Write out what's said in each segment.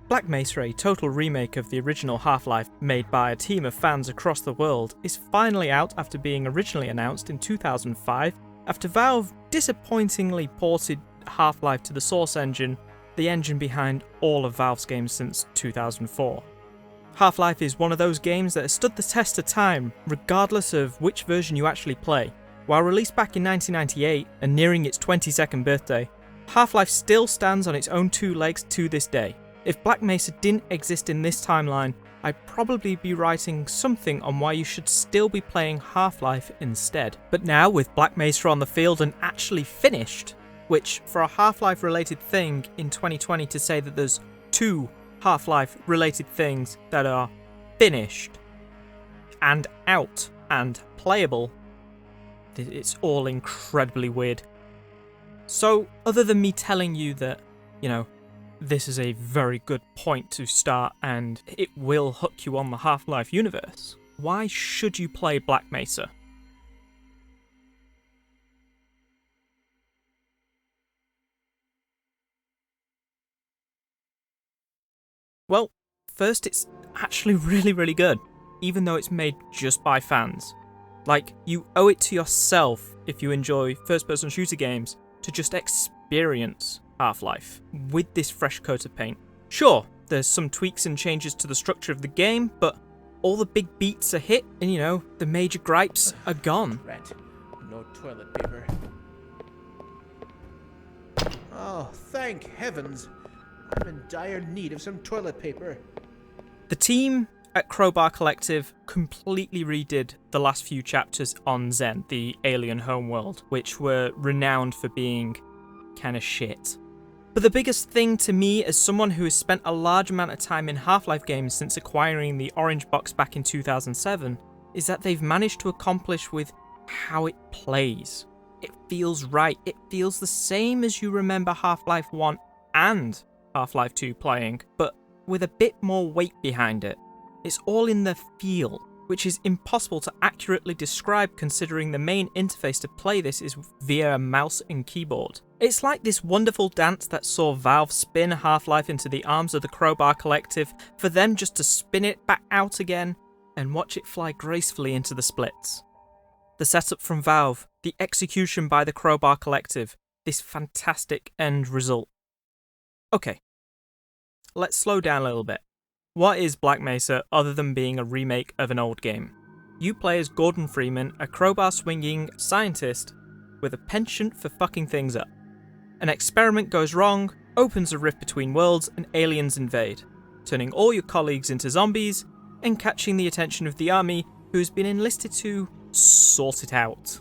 Black Mesa, a total remake of the original Half-Life made by a team of fans across the world, is finally out after being originally announced in 2005, after Valve disappointingly ported Half-Life to the Source engine, the engine behind all of Valve's games since 2004. Half-Life is one of those games that has stood the test of time, regardless of which version you actually play. While released back in 1998 and nearing its 22nd birthday, Half-Life still stands on its own two legs to this day. If Black Mesa didn't exist in this timeline, I'd probably be writing something on why you should still be playing Half-Life instead. But now, with Black Mesa on the field and actually finished, which for a Half-Life related thing in 2020 to say that there's two Half-Life related things that are finished and out and playable, it's all incredibly weird. So, other than me telling you that, this is a very good point to start and it will hook you on the Half-Life universe, why should you play Black Mesa? Well, first, it's actually really, really good, even though it's made just by fans. Like, you owe it to yourself, if you enjoy first-person shooter games, to just experience Half-Life with this fresh coat of paint. Sure, there's some tweaks and changes to the structure of the game, but all the big beats are hit, and the major gripes are gone. Rat. No toilet paper. Oh, thank heavens. I'm in dire need of some toilet paper. The team at Crowbar Collective completely redid the last few chapters on Zen, the alien homeworld, which were renowned for being kinda shit. But the biggest thing to me, as someone who has spent a large amount of time in Half-Life games since acquiring the orange box back in 2007, is that they've managed to accomplish with how it plays. It feels right. It feels the same as you remember Half-Life 1 and Half-Life 2 playing, but with a bit more weight behind it. It's all in the feel, which is impossible to accurately describe considering the main interface to play this is via a mouse and keyboard. It's like this wonderful dance that saw Valve spin Half-Life into the arms of the Crowbar Collective, for them just to spin it back out again and watch it fly gracefully into the splits. The setup from Valve, the execution by the Crowbar Collective, this fantastic end result. Okay, let's slow down a little bit. What is Black Mesa other than being a remake of an old game? You play as Gordon Freeman, a crowbar-swinging scientist with a penchant for fucking things up. An experiment goes wrong, opens a rift between worlds, and aliens invade, turning all your colleagues into zombies and catching the attention of the army, who has been enlisted to sort it out.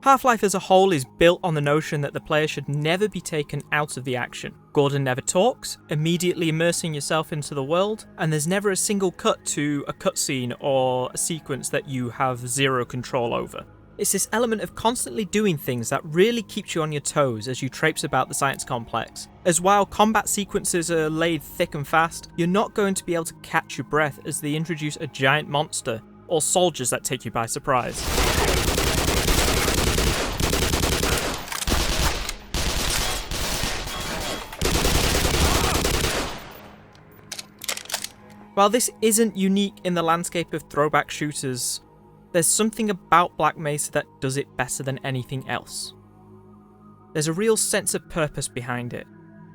Half-Life as a whole is built on the notion that the player should never be taken out of the action. Gordon never talks, immediately immersing yourself into the world, and there's never a single cut to a cutscene or a sequence that you have zero control over. It's this element of constantly doing things that really keeps you on your toes as you traipse about the science complex. As while combat sequences are laid thick and fast, you're not going to be able to catch your breath as they introduce a giant monster, or soldiers that take you by surprise. While this isn't unique in the landscape of throwback shooters, there's something about Black Mesa that does it better than anything else. There's a real sense of purpose behind it,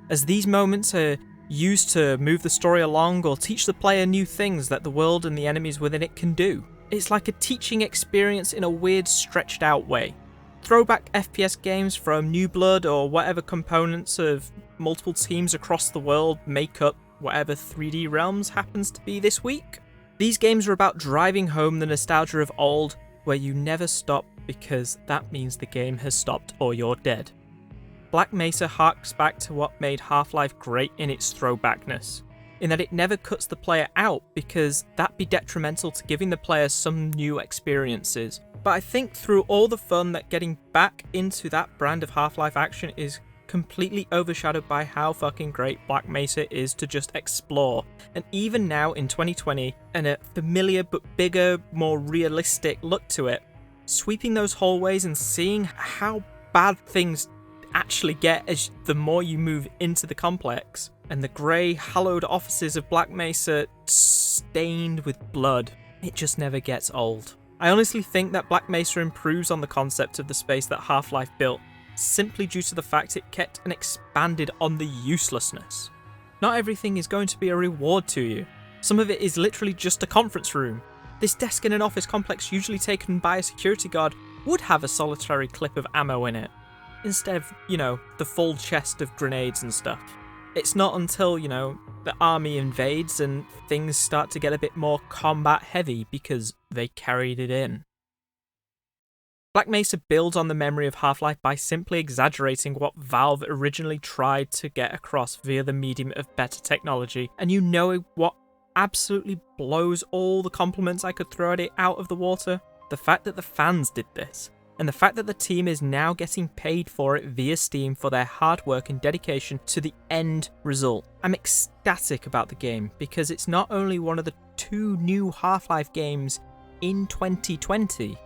as these moments are used to move the story along or teach the player new things that the world and the enemies within it can do. It's like a teaching experience in a weird, stretched out way. Throwback FPS games from New Blood or whatever components of multiple teams across the world make up whatever 3D Realms happens to be this week. These games are about driving home the nostalgia of old, where you never stop because that means the game has stopped or you're dead. Black Mesa harks back to what made Half-Life great in its throwbackness, in that it never cuts the player out because that'd be detrimental to giving the player some new experiences. But I think through all the fun that getting back into that brand of Half-Life action is completely overshadowed by how fucking great Black Mesa is to just explore. And even now in 2020, and a familiar but bigger, more realistic look to it, sweeping those hallways and seeing how bad things actually get as the more you move into the complex, and the grey, hallowed offices of Black Mesa stained with blood. It just never gets old. I honestly think that Black Mesa improves on the concept of the space that Half-Life built, simply due to the fact it kept and expanded on the uselessness. Not everything is going to be a reward to you. Some of it is literally just a conference room. This desk in an office complex usually taken by a security guard would have a solitary clip of ammo in it, instead of, the full chest of grenades and stuff. It's not until, the army invades and things start to get a bit more combat heavy because they carried it in. Black Mesa builds on the memory of Half-Life by simply exaggerating what Valve originally tried to get across via the medium of better technology, and what absolutely blows all the compliments I could throw at it out of the water? The fact that the fans did this, and the fact that the team is now getting paid for it via Steam for their hard work and dedication to the end result. I'm ecstatic about the game because it's not only one of the 2 new Half-Life games in 2020,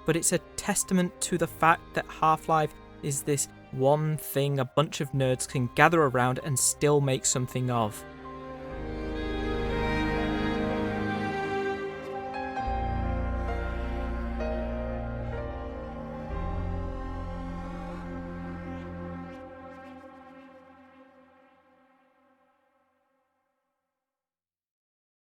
but it's a testament to the fact that Half-Life is this one thing a bunch of nerds can gather around and still make something of.